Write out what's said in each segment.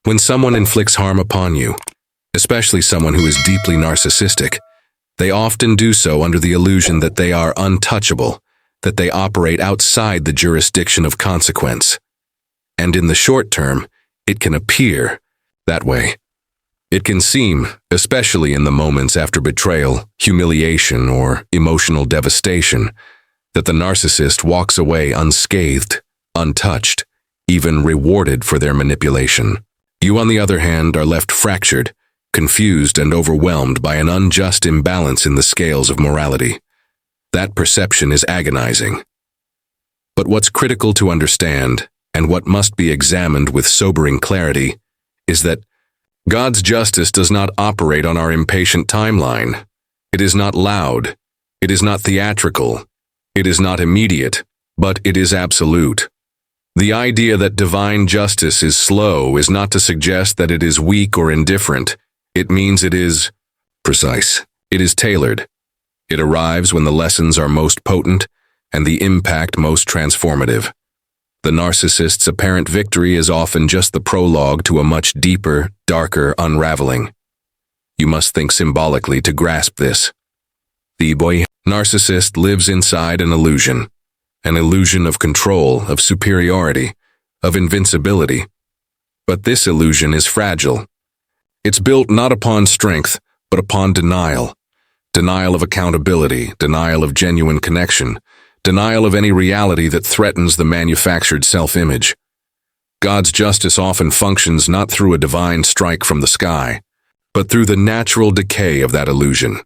When someone inflicts harm upon you, especially someone who is deeply narcissistic, they often do so under the illusion that they are untouchable, that they operate outside the jurisdiction of consequence. And in the short term, it can appear that way. It can seem, especially in the moments after betrayal, humiliation, or emotional devastation, that the narcissist walks away unscathed, untouched, even rewarded for their manipulation. You, on the other hand, are left fractured, confused, and overwhelmed by an unjust imbalance in the scales of morality. That perception is agonizing. But what's critical to understand, and what must be examined with sobering clarity, is that God's justice does not operate on our impatient timeline. It is not loud. It is not theatrical. It is not immediate, but it is absolute. The idea that divine justice is slow is not to suggest that it is weak or indifferent. It means it is precise. It is tailored. It arrives when the lessons are most potent and the impact most transformative. The narcissist's apparent victory is often just the prologue to a much deeper, darker unraveling. You must think symbolically to grasp this. The narcissist lives inside an illusion of control, of superiority, of invincibility. But this illusion is fragile. It's built not upon strength, but upon denial. Denial of accountability, denial of genuine connection, denial of any reality that threatens the manufactured self-image. God's justice often functions not through a divine strike from the sky, but through the natural decay of that illusion.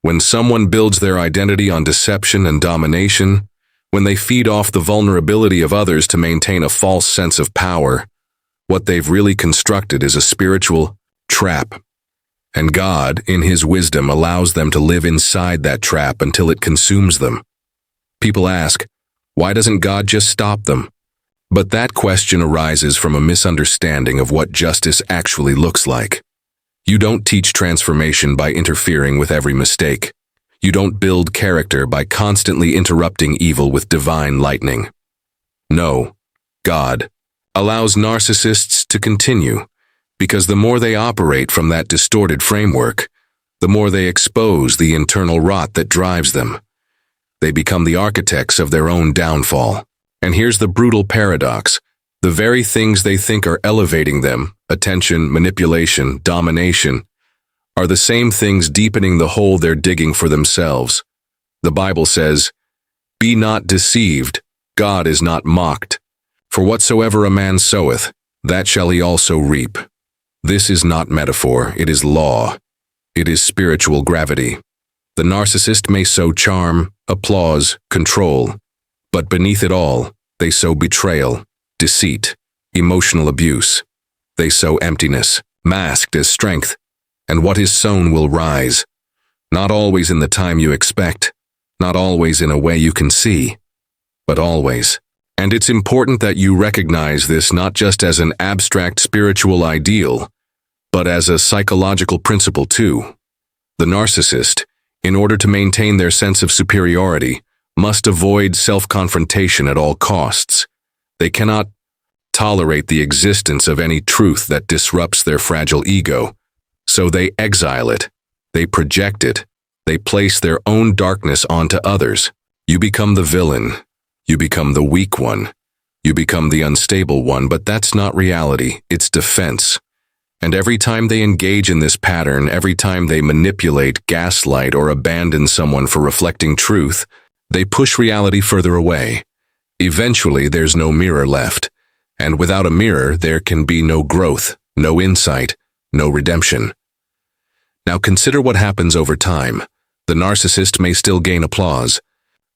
When someone builds their identity on deception and domination, when they feed off the vulnerability of others to maintain a false sense of power, what they've really constructed is a spiritual trap. And God, in His wisdom, allows them to live inside that trap until it consumes them. People ask, why doesn't God just stop them? But that question arises from a misunderstanding of what justice actually looks like. You don't teach transformation by interfering with every mistake. You don't build character by constantly interrupting evil with divine lightning. No, God allows narcissists to continue, because the more they operate from that distorted framework, the more they expose the internal rot that drives them. They become the architects of their own downfall. And here's the brutal paradox. The very things they think are elevating them, attention, manipulation, domination, are the same things deepening the hole they're digging for themselves. The Bible says, "Be not deceived, God is not mocked. For whatsoever a man soweth, that shall he also reap." This is not metaphor, it is law. It is spiritual gravity. The narcissist may sow charm, applause, control, but beneath it all, they sow betrayal, deceit, emotional abuse. They sow emptiness, masked as strength, and what is sown will rise. Not always in the time you expect, not always in a way you can see, but always. And it's important that you recognize this not just as an abstract spiritual ideal, but as a psychological principle too. The narcissist, in order to maintain their sense of superiority, must avoid self-confrontation at all costs. They cannot tolerate the existence of any truth that disrupts their fragile ego. So they exile it, they project it, they place their own darkness onto others. You become the villain, you become the weak one, you become the unstable one, but that's not reality, it's defense. And every time they engage in this pattern, every time they manipulate, gaslight, or abandon someone for reflecting truth, they push reality further away. Eventually, there's no mirror left, and without a mirror, there can be no growth, no insight, no redemption. Now consider what happens over time. The narcissist may still gain applause.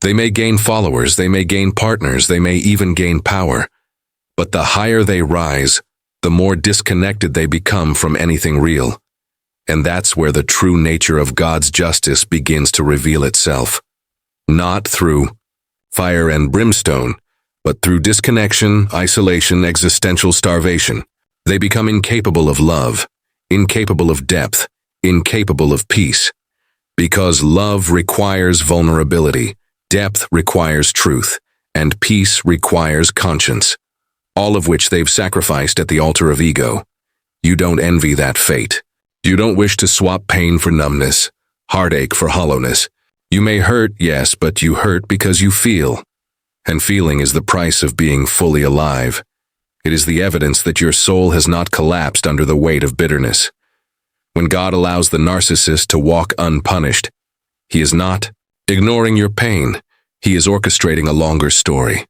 They may gain followers, they may gain partners, they may even gain power. But the higher they rise, the more disconnected they become from anything real. And that's where the true nature of God's justice begins to reveal itself. Not through fire and brimstone, but through disconnection, isolation, existential starvation. They become incapable of love, incapable of depth, incapable of peace. Because love requires vulnerability, depth requires truth, and peace requires conscience, all of which they've sacrificed at the altar of ego. You don't envy that fate. You don't wish to swap pain for numbness, heartache for hollowness. You may hurt, yes, but you hurt because you feel. And feeling is the price of being fully alive. It is the evidence that your soul has not collapsed under the weight of bitterness. When God allows the narcissist to walk unpunished, He is not ignoring your pain. He is orchestrating a longer story.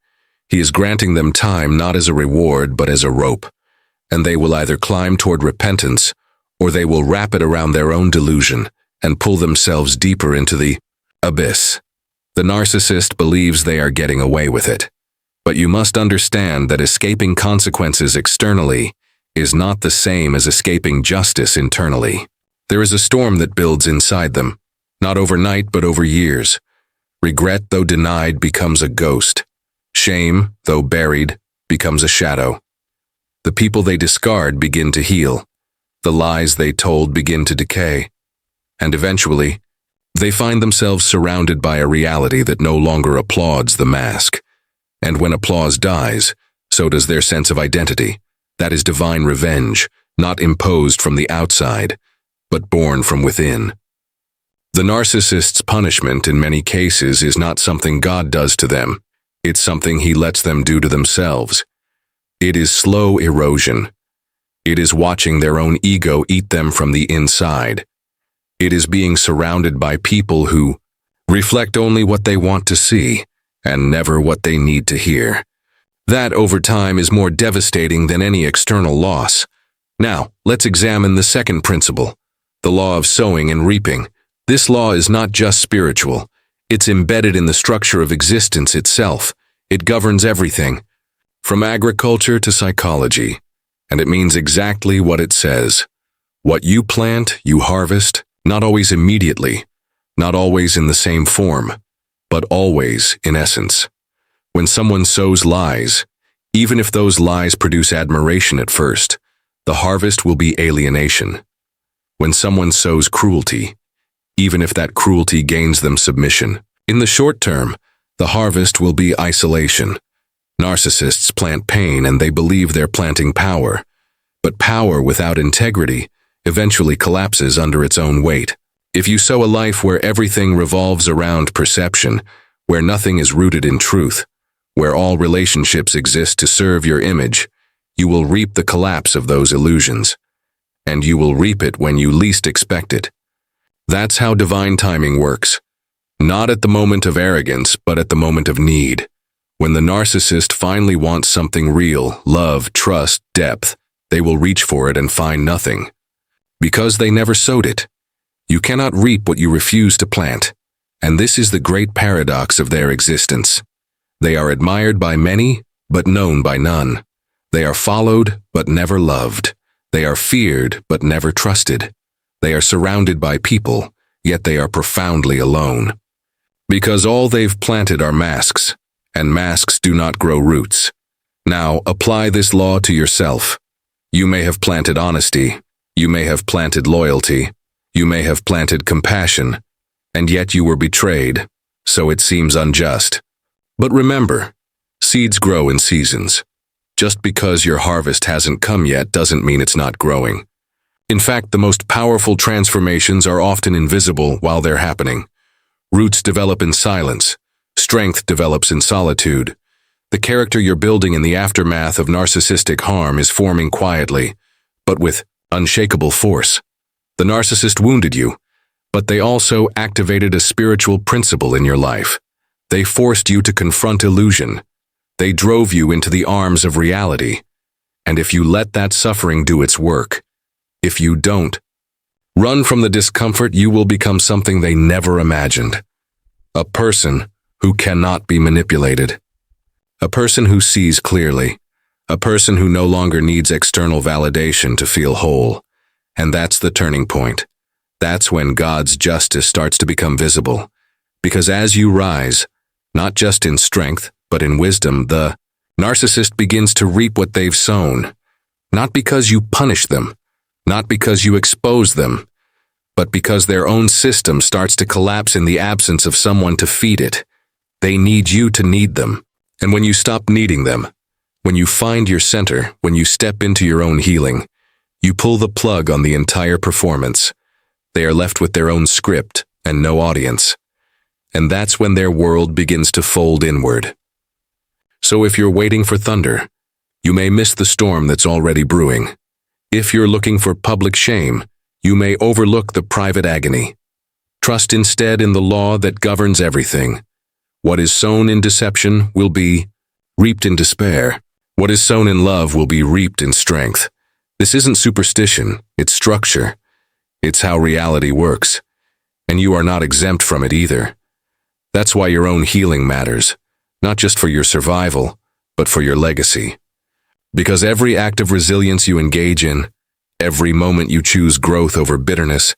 He is granting them time not as a reward but as a rope, and they will either climb toward repentance or they will wrap it around their own delusion and pull themselves deeper into the abyss. The narcissist believes they are getting away with it. But you must understand that escaping consequences externally is not the same as escaping justice internally. There is a storm that builds inside them, not overnight but over years. Regret, though denied, becomes a ghost. Shame, though buried, becomes a shadow. The people they discard begin to heal. The lies they told begin to decay. And eventually, they find themselves surrounded by a reality that no longer applauds the mask. And when applause dies, so does their sense of identity. That is divine revenge, not imposed from the outside, but born from within. The narcissist's punishment in many cases is not something God does to them. It's something He lets them do to themselves. It is slow erosion. It is watching their own ego eat them from the inside. It is being surrounded by people who reflect only what they want to see and never what they need to hear. That, over time, is more devastating than any external loss. Now, let's examine the second principle, the law of sowing and reaping. This law is not just spiritual. It's embedded in the structure of existence itself. It governs everything, from agriculture to psychology, and it means exactly what it says. What you plant, you harvest, not always immediately, not always in the same form, but always in essence. When someone sows lies, even if those lies produce admiration at first, the harvest will be alienation. When someone sows cruelty, even if that cruelty gains them submission, in the short term, the harvest will be isolation. Narcissists plant pain and they believe they're planting power, but power without integrity eventually collapses under its own weight. If you sow a life where everything revolves around perception, where nothing is rooted in truth, where all relationships exist to serve your image, you will reap the collapse of those illusions. And you will reap it when you least expect it. That's how divine timing works. Not at the moment of arrogance, but at the moment of need. When the narcissist finally wants something real, love, trust, depth, they will reach for it and find nothing. Because they never sowed it. You cannot reap what you refuse to plant. And this is the great paradox of their existence. They are admired by many, but known by none. They are followed, but never loved. They are feared, but never trusted. They are surrounded by people, yet they are profoundly alone. Because all they've planted are masks, and masks do not grow roots. Now, apply this law to yourself. You may have planted honesty. You may have planted loyalty. You may have planted compassion, and yet you were betrayed, so it seems unjust. But remember, seeds grow in seasons. Just because your harvest hasn't come yet doesn't mean it's not growing. In fact, the most powerful transformations are often invisible while they're happening. Roots develop in silence. Strength develops in solitude. The character you're building in the aftermath of narcissistic harm is forming quietly, but with unshakable force. The narcissist wounded you, but they also activated a spiritual principle in your life. They forced you to confront illusion. They drove you into the arms of reality. And if you let that suffering do its work, if you don't, run from the discomfort, you will become something they never imagined. A person who cannot be manipulated. A person who sees clearly. A person who no longer needs external validation to feel whole. And that's the turning point. That's when God's justice starts to become visible. Because as you rise, not just in strength, but in wisdom, the narcissist begins to reap what they've sown. Not because you punish them, not because you expose them, but because their own system starts to collapse in the absence of someone to feed it. They need you to need them. And when you stop needing them, when you find your center, when you step into your own healing, You pull the plug on the entire performance. They are left with their own script and no audience. And that's when their world begins to fold inward. So if you're waiting for thunder, you may miss the storm that's already brewing. If you're looking for public shame, you may overlook the private agony. Trust instead in the law that governs everything. What is sown in deception will be reaped in despair. What is sown in love will be reaped in strength. This isn't superstition, it's structure. It's how reality works. And you are not exempt from it either. That's why your own healing matters, not just for your survival, but for your legacy. Because every act of resilience you engage in, every moment you choose growth over bitterness,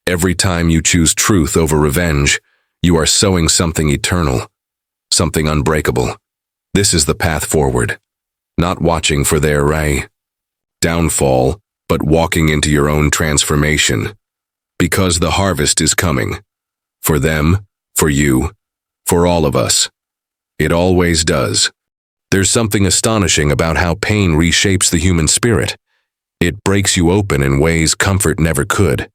every time you choose truth over revenge, you are sowing something eternal, something unbreakable. This is the path forward, not watching for their downfall, but walking into your own transformation. Because the harvest is coming. For them, for you, for all of us. It always does. There's something astonishing about how pain reshapes the human spirit. It breaks you open in ways comfort never could.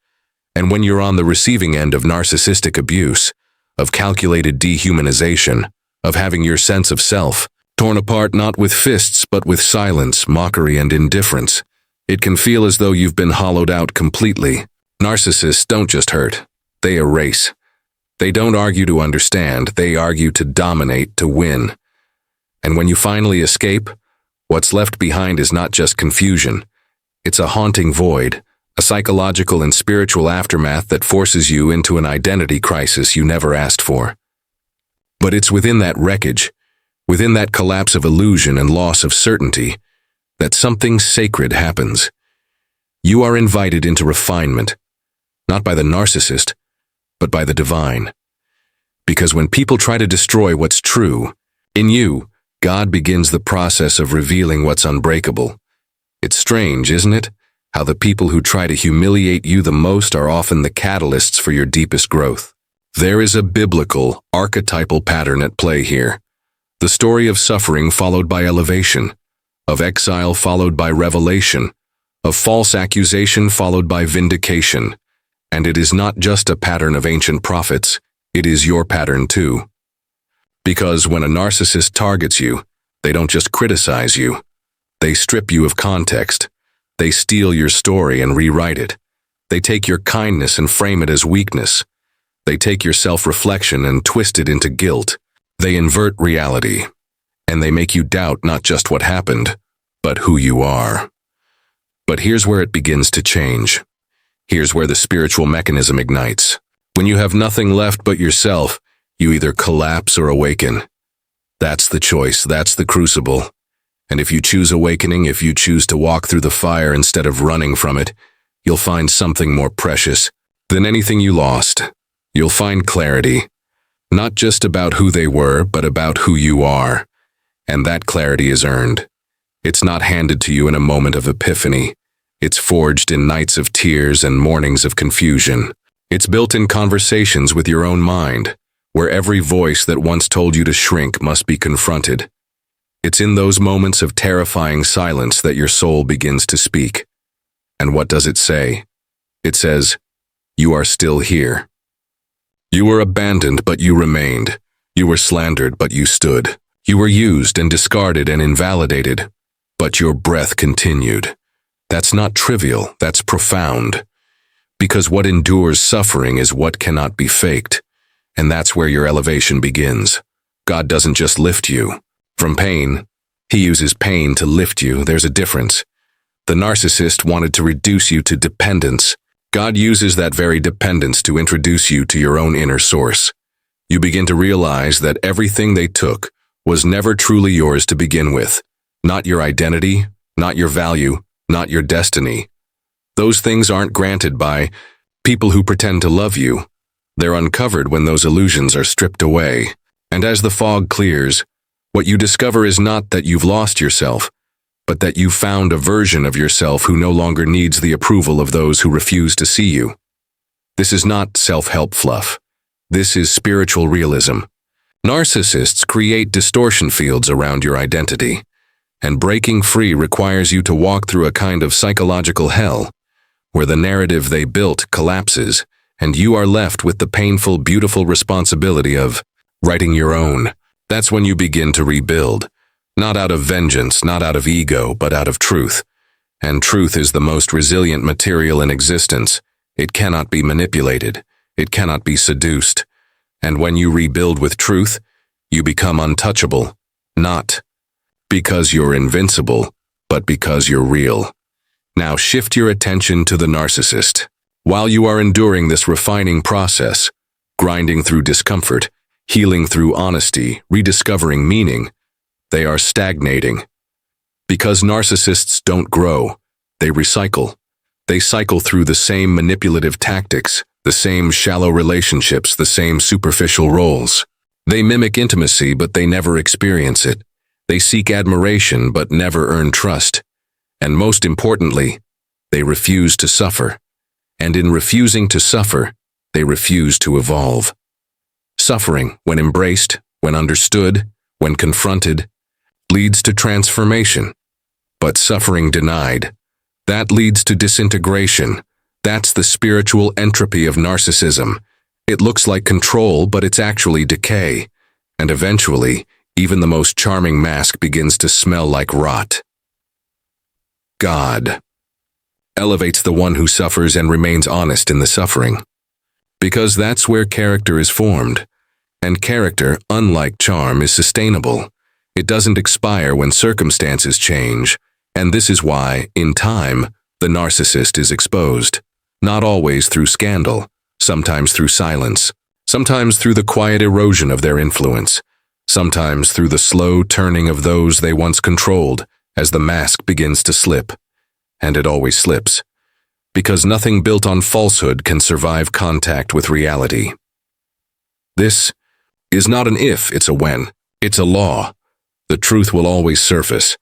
And when you're on the receiving end of narcissistic abuse, of calculated dehumanization, of having your sense of self torn apart not with fists but with silence, mockery, and indifference, it can feel as though you've been hollowed out completely. Narcissists don't just hurt, they erase. They don't argue to understand, they argue to dominate, to win. And when you finally escape, what's left behind is not just confusion. It's a haunting void, a psychological and spiritual aftermath that forces you into an identity crisis you never asked for. But it's within that wreckage, within that collapse of illusion and loss of certainty, that something sacred happens. You are invited into refinement, not by the narcissist, but by the divine. Because when people try to destroy what's true, in you, God begins the process of revealing what's unbreakable. It's strange, isn't it? How the people who try to humiliate you the most are often the catalysts for your deepest growth. There is a biblical, archetypal pattern at play here. The story of suffering followed by elevation, of exile followed by revelation, of false accusation followed by vindication. And it is not just a pattern of ancient prophets, it is your pattern too. Because when a narcissist targets you, they don't just criticize you. They strip you of context. They steal your story and rewrite it. They take your kindness and frame it as weakness. They take your self-reflection and twist it into guilt. They invert reality. And they make you doubt not just what happened, but who you are. But here's where it begins to change. Here's where the spiritual mechanism ignites. When you have nothing left but yourself, you either collapse or awaken. That's the choice, that's the crucible. And if you choose awakening, if you choose to walk through the fire instead of running from it, you'll find something more precious than anything you lost. You'll find clarity, not just about who they were, but about who you are. And that clarity is earned. It's not handed to you in a moment of epiphany. It's forged in nights of tears and mornings of confusion. It's built in conversations with your own mind, where every voice that once told you to shrink must be confronted. It's in those moments of terrifying silence that your soul begins to speak. And what does it say? It says, "You are still here." You were abandoned, but you remained. You were slandered, but you stood. You were used and discarded and invalidated, but your breath continued. That's not trivial, that's profound. Because what endures suffering is what cannot be faked. And that's where your elevation begins. God doesn't just lift you from pain. He uses pain to lift you. There's a difference. The narcissist wanted to reduce you to dependence. God uses that very dependence to introduce you to your own inner source. You begin to realize that everything they took was never truly yours to begin with. Not your identity, not your value, not your destiny. Those things aren't granted by people who pretend to love you. They're uncovered when those illusions are stripped away. And as the fog clears, what you discover is not that you've lost yourself, but that you've found a version of yourself who no longer needs the approval of those who refuse to see you. This is not self-help fluff. This is spiritual realism. Narcissists create distortion fields around your identity. And breaking free requires you to walk through a kind of psychological hell, where the narrative they built collapses, and you are left with the painful, beautiful responsibility of writing your own. That's when you begin to rebuild, not out of vengeance, not out of ego, but out of truth. And truth is the most resilient material in existence. It cannot be manipulated. It cannot be seduced. And when you rebuild with truth, you become untouchable, not because you're invincible, but because you're real. Now shift your attention to the narcissist. While you are enduring this refining process, grinding through discomfort, healing through honesty, rediscovering meaning, they are stagnating. Because narcissists don't grow, they recycle. They cycle through the same manipulative tactics, the same shallow relationships, the same superficial roles. They mimic intimacy, but they never experience it. They seek admiration, but never earn trust. And most importantly, they refuse to suffer. And in refusing to suffer, they refuse to evolve. Suffering, when embraced, when understood, when confronted, leads to transformation. But suffering denied, that leads to disintegration. That's the spiritual entropy of narcissism. It looks like control, but it's actually decay. And eventually, even the most charming mask begins to smell like rot. God elevates the one who suffers and remains honest in the suffering. Because that's where character is formed. And character, unlike charm, is sustainable. It doesn't expire when circumstances change. And this is why, in time, the narcissist is exposed. Not always through scandal, sometimes through silence, sometimes through the quiet erosion of their influence, sometimes through the slow turning of those they once controlled as the mask begins to slip. And it always slips. Because nothing built on falsehood can survive contact with reality. This is not an if, it's a when. It's a law. The truth will always surface.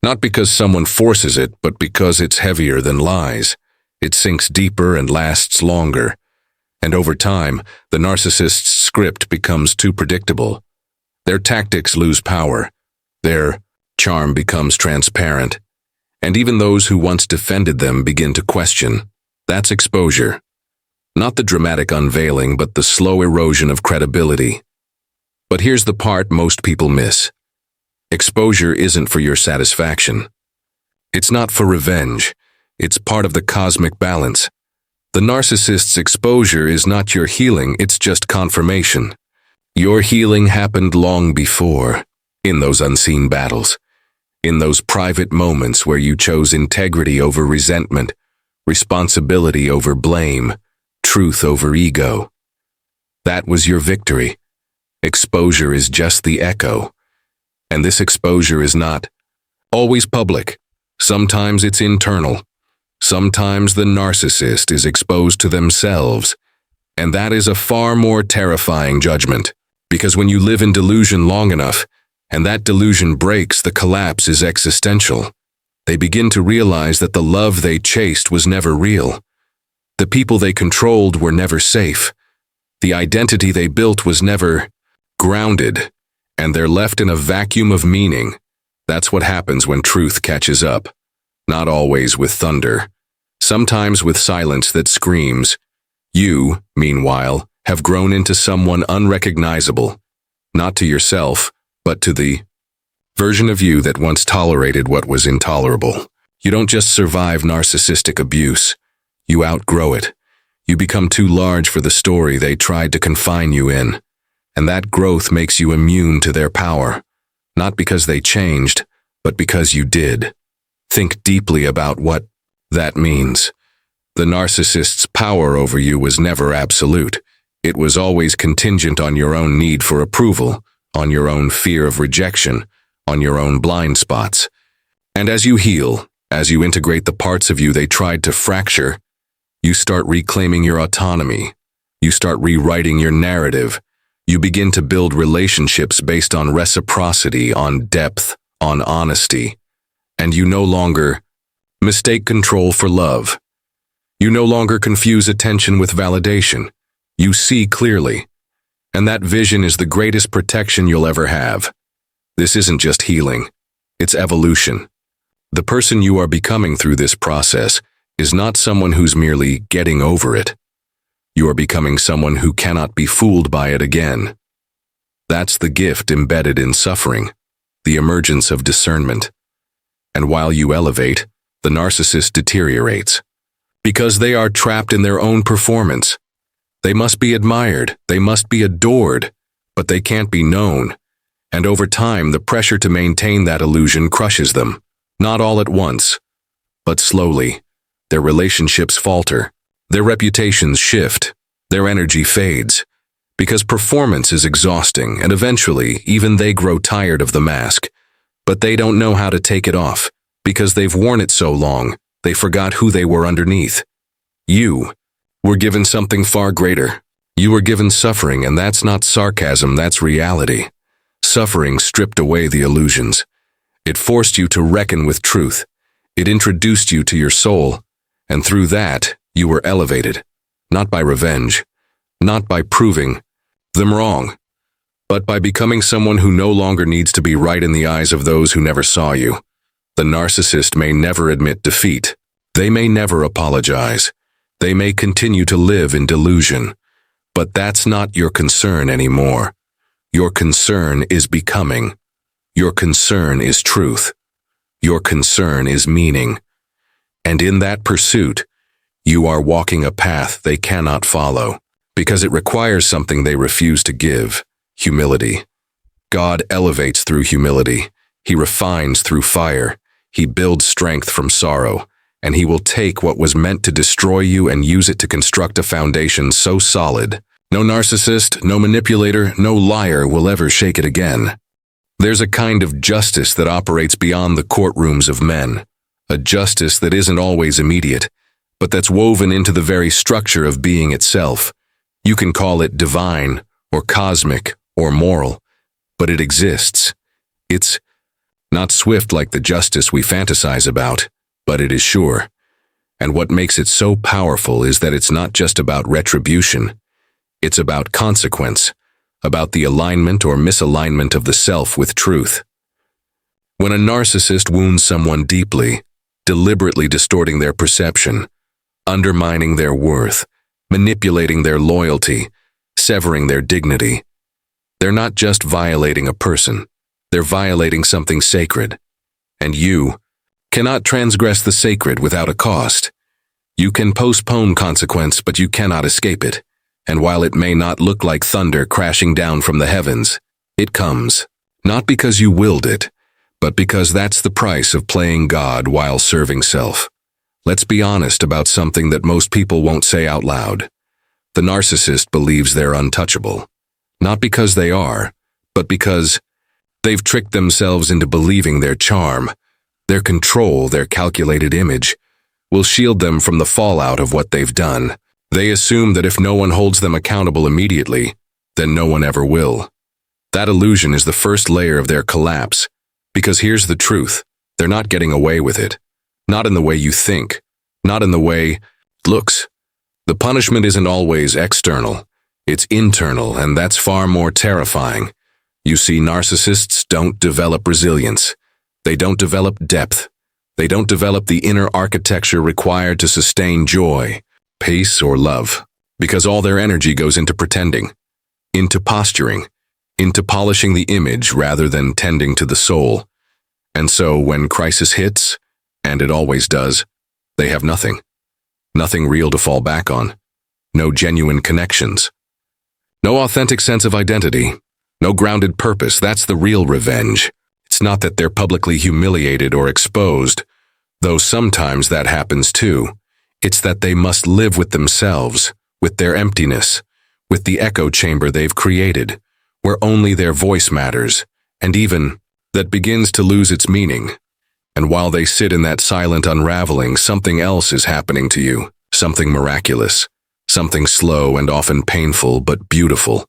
Not because someone forces it, but because it's heavier than lies. It sinks deeper and lasts longer. And over time, the narcissist's script becomes too predictable. Their tactics lose power. Their charm becomes transparent. And even those who once defended them begin to question. That's exposure. Not the dramatic unveiling, but the slow erosion of credibility. But here's the part most people miss. Exposure isn't for your satisfaction. It's not for revenge. It's part of the cosmic balance. The narcissist's exposure is not your healing, it's just confirmation. Your healing happened long before, in those unseen battles, in those private moments where you chose integrity over resentment, responsibility over blame, truth over ego. That was your victory. Exposure is just the echo. And this exposure is not always public. Sometimes it's internal. Sometimes the narcissist is exposed to themselves. And that is a far more terrifying judgment. Because when you live in delusion long enough, and that delusion breaks, the collapse is existential. They begin to realize that the love they chased was never real. The people they controlled were never safe. The identity they built was never grounded. And they're left in a vacuum of meaning. That's what happens when truth catches up. Not always with thunder. Sometimes with silence that screams. You, meanwhile, have grown into someone unrecognizable. Not to yourself, but to the version of you that once tolerated what was intolerable. You don't just survive narcissistic abuse. You outgrow it. You become too large for the story they tried to confine you in. And that growth makes you immune to their power. Not because they changed, but because you did. Think deeply about what that means. The narcissist's power over you was never absolute. It was always contingent on your own need for approval, on your own fear of rejection, on your own blind spots. And as you heal, as you integrate the parts of you they tried to fracture, you start reclaiming your autonomy. You start rewriting your narrative. You begin to build relationships based on reciprocity, on depth, on honesty. And you no longer mistake control for love. You no longer confuse attention with validation. You see clearly. And that vision is the greatest protection you'll ever have. This isn't just healing. It's evolution. The person you are becoming through this process is not someone who's merely getting over it. You are becoming someone who cannot be fooled by it again. That's the gift embedded in suffering, the emergence of discernment. And while you elevate, the narcissist deteriorates. Because they are trapped in their own performance. They must be admired, they must be adored, but they can't be known. And over time, the pressure to maintain that illusion crushes them. Not all at once, but slowly. Their relationships falter, their reputations shift, their energy fades. Because performance is exhausting, and eventually, even they grow tired of the mask. But they don't know how to take it off. Because they've worn it so long, they forgot who they were underneath. You were given something far greater. You were given suffering, and that's not sarcasm, that's reality. Suffering stripped away the illusions. It forced you to reckon with truth. It introduced you to your soul, and through that, you were elevated. Not by revenge, not by proving them wrong, but by becoming someone who no longer needs to be right in the eyes of those who never saw you. The narcissist may never admit defeat. They may never apologize. They may continue to live in delusion. But that's not your concern anymore. Your concern is becoming. Your concern is truth. Your concern is meaning. And in that pursuit, you are walking a path they cannot follow, because it requires something they refuse to give: humility. God elevates through humility. He refines through fire. He builds strength from sorrow, and he will take what was meant to destroy you and use it to construct a foundation so solid, no narcissist, no manipulator, no liar will ever shake it again. There's a kind of justice that operates beyond the courtrooms of men, a justice that isn't always immediate, but that's woven into the very structure of being itself. You can call it divine, or cosmic, or moral, but it exists. It's not swift like the justice we fantasize about, but it is sure. And what makes it so powerful is that it's not just about retribution. It's about consequence, about the alignment or misalignment of the self with truth. When a narcissist wounds someone deeply, deliberately distorting their perception, undermining their worth, manipulating their loyalty, severing their dignity, they're not just violating a person. They're violating something sacred, and you cannot transgress the sacred without a cost. You can postpone consequence, but you cannot escape it. And while it may not look like thunder crashing down from the heavens, it comes, not because you willed it, but because that's the price of playing God while serving self. Let's be honest about something that most people won't say out loud. The narcissist believes they're untouchable, not because they are, but because they've tricked themselves into believing their charm, their control, their calculated image, will shield them from the fallout of what they've done. They assume that if no one holds them accountable immediately, then no one ever will. That illusion is the first layer of their collapse, because here's the truth: they're not getting away with it. Not in the way you think, not in the way it looks. The punishment isn't always external, it's internal, and that's far more terrifying. You see, narcissists don't develop resilience. They don't develop depth. They don't develop the inner architecture required to sustain joy, peace, or love, because all their energy goes into pretending, into posturing, into polishing the image rather than tending to the soul. And so when crisis hits, and it always does, they have nothing. Nothing real to fall back on. No genuine connections. No authentic sense of identity. No grounded purpose. That's the real revenge. It's not that they're publicly humiliated or exposed, though sometimes that happens too. It's that they must live with themselves, with their emptiness, with the echo chamber they've created, where only their voice matters, and even that begins to lose its meaning. And while they sit in that silent unraveling, something else is happening to you, something miraculous, something slow and often painful but beautiful.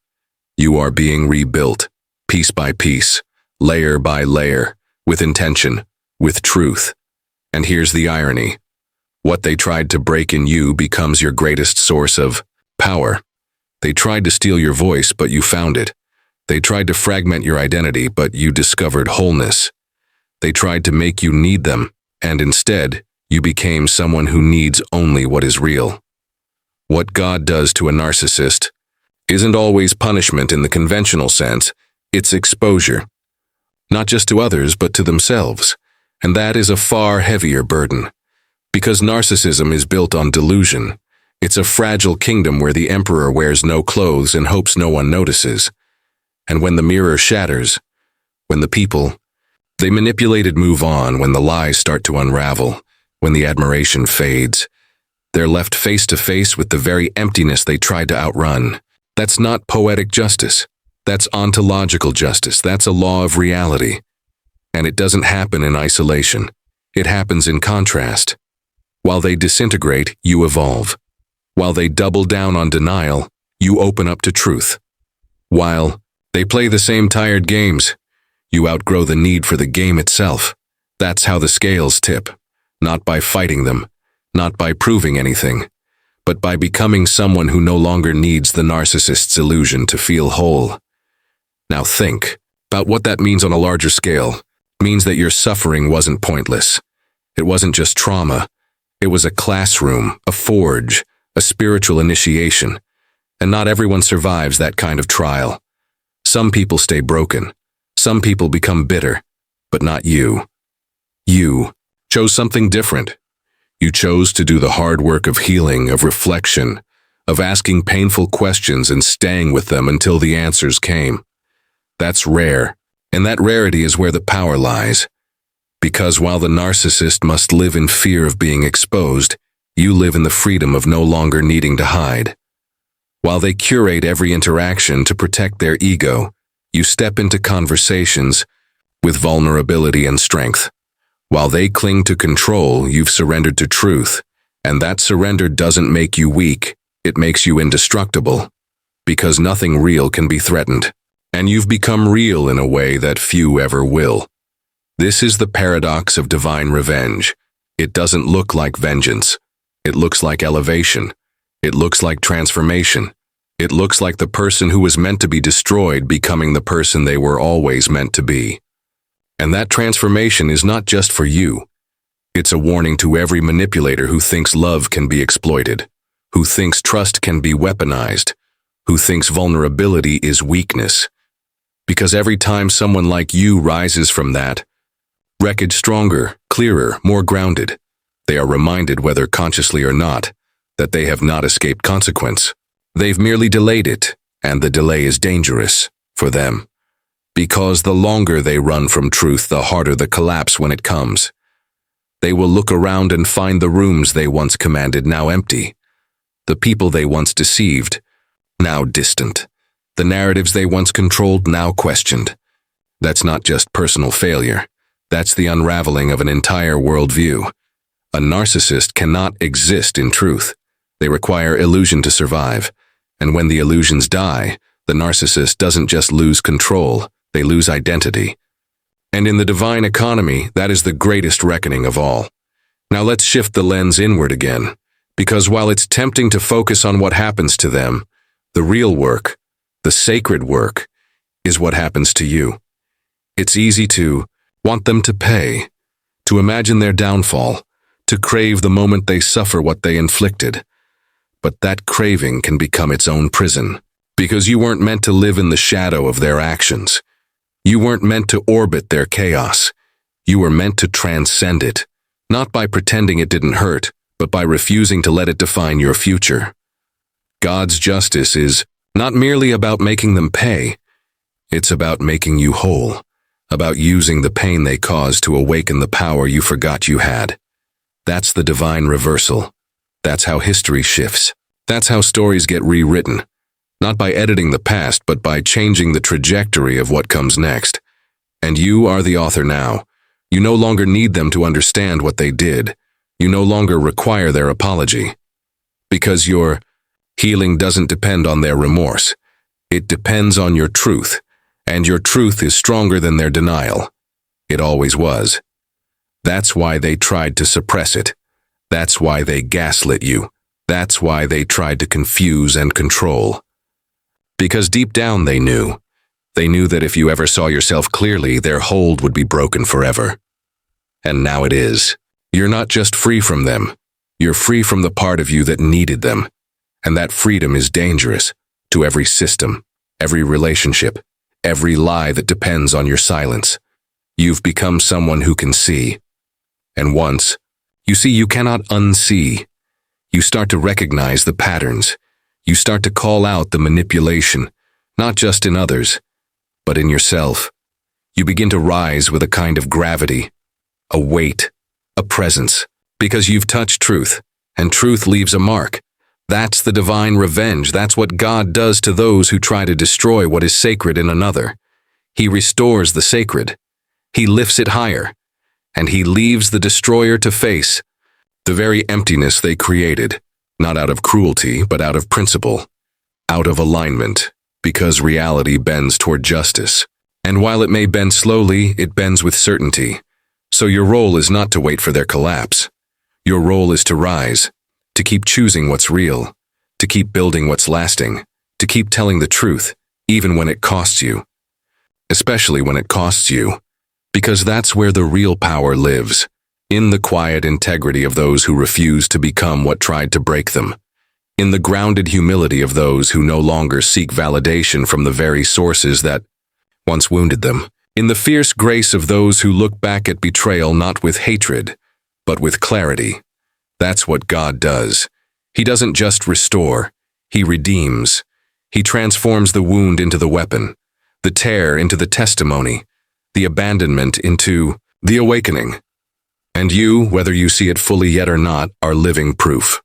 You are being rebuilt, piece by piece, layer by layer, with intention, with truth. And here's the irony. What they tried to break in you becomes your greatest source of power. They tried to steal your voice, but you found it. They tried to fragment your identity, but you discovered wholeness. They tried to make you need them, and instead, you became someone who needs only what is real. What God does to a narcissist isn't always punishment in the conventional sense, it's exposure. Not just to others, but to themselves. And that is a far heavier burden. Because narcissism is built on delusion. It's a fragile kingdom where the emperor wears no clothes and hopes no one notices. And when the mirror shatters, when the people they manipulated move on, when the lies start to unravel, when the admiration fades, they're left face to face with the very emptiness they tried to outrun. That's not poetic justice. That's ontological justice. That's a law of reality. And it doesn't happen in isolation. It happens in contrast. While they disintegrate, you evolve. While they double down on denial, you open up to truth. While they play the same tired games, you outgrow the need for the game itself. That's how the scales tip. Not by fighting them, not by proving anything, but by becoming someone who no longer needs the narcissist's illusion to feel whole. Now think about what that means on a larger scale. It means that your suffering wasn't pointless. It wasn't just trauma. It was a classroom, a forge, a spiritual initiation. And not everyone survives that kind of trial. Some people stay broken. Some people become bitter. But not you. You chose something different. You chose to do the hard work of healing, of reflection, of asking painful questions and staying with them until the answers came. That's rare, and that rarity is where the power lies. Because while the narcissist must live in fear of being exposed, you live in the freedom of no longer needing to hide. While they curate every interaction to protect their ego, you step into conversations with vulnerability and strength. While they cling to control, you've surrendered to truth, and that surrender doesn't make you weak, it makes you indestructible. Because nothing real can be threatened, and you've become real in a way that few ever will. This is the paradox of divine revenge. It doesn't look like vengeance. It looks like elevation. It looks like transformation. It looks like the person who was meant to be destroyed becoming the person they were always meant to be. And that transformation is not just for you. It's a warning to every manipulator who thinks love can be exploited, who thinks trust can be weaponized, who thinks vulnerability is weakness. Because every time someone like you rises from that wreckage stronger, clearer, more grounded, they are reminded, whether consciously or not, that they have not escaped consequence. They've merely delayed it, and the delay is dangerous for them. Because the longer they run from truth, the harder the collapse when it comes. They will look around and find the rooms they once commanded now empty, the people they once deceived now distant, the narratives they once controlled now questioned. That's not just personal failure. That's the unraveling of an entire worldview. A narcissist cannot exist in truth. They require illusion to survive. And when the illusions die, the narcissist doesn't just lose control, they lose identity. And in the divine economy, that is the greatest reckoning of all. Now let's shift the lens inward again, because while it's tempting to focus on what happens to them, the real work, the sacred work, is what happens to you. It's easy to want them to pay, to imagine their downfall, to crave the moment they suffer what they inflicted. But that craving can become its own prison, because you weren't meant to live in the shadow of their actions. You weren't meant to orbit their chaos. You were meant to transcend it, not by pretending it didn't hurt, but by refusing to let it define your future. God's justice is not merely about making them pay. It's about making you whole, about using the pain they caused to awaken the power you forgot you had. That's the divine reversal. That's how history shifts. That's how stories get rewritten. Not by editing the past, but by changing the trajectory of what comes next. And you are the author now. You no longer need them to understand what they did. You no longer require their apology. Because your healing doesn't depend on their remorse. It depends on your truth. And your truth is stronger than their denial. It always was. That's why they tried to suppress it. That's why they gaslit you. That's why they tried to confuse and control. Because deep down they knew that if you ever saw yourself clearly, their hold would be broken forever. and now it is. You're not just free from them. You're free from the part of you that needed them. And that freedom is dangerous to every system, every relationship, every lie that depends on your silence. You've become someone who can see. And once you see, you cannot unsee. You start to recognize the patterns. You start to call out the manipulation, not just in others, but in yourself. You begin to rise with a kind of gravity, a weight, a presence, because you've touched truth, and truth leaves a mark. That's the divine revenge. That's what God does to those who try to destroy what is sacred in another. He restores the sacred. He lifts it higher, and he leaves the destroyer to face the very emptiness they created, not out of cruelty, but out of principle, out of alignment, because reality bends toward justice. And while it may bend slowly, it bends with certainty. So your role is not to wait for their collapse. Your role is to rise, to keep choosing what's real, to keep building what's lasting, to keep telling the truth, even when it costs you. Especially when it costs you, because that's where the real power lives, in the quiet integrity of those who refuse to become what tried to break them, in the grounded humility of those who no longer seek validation from the very sources that once wounded them, in the fierce grace of those who look back at betrayal not with hatred, but with clarity. That's what God does. He doesn't just restore, he redeems. He transforms the wound into the weapon, the tear into the testimony, the abandonment into the awakening. And you, whether you see it fully yet or not, are living proof.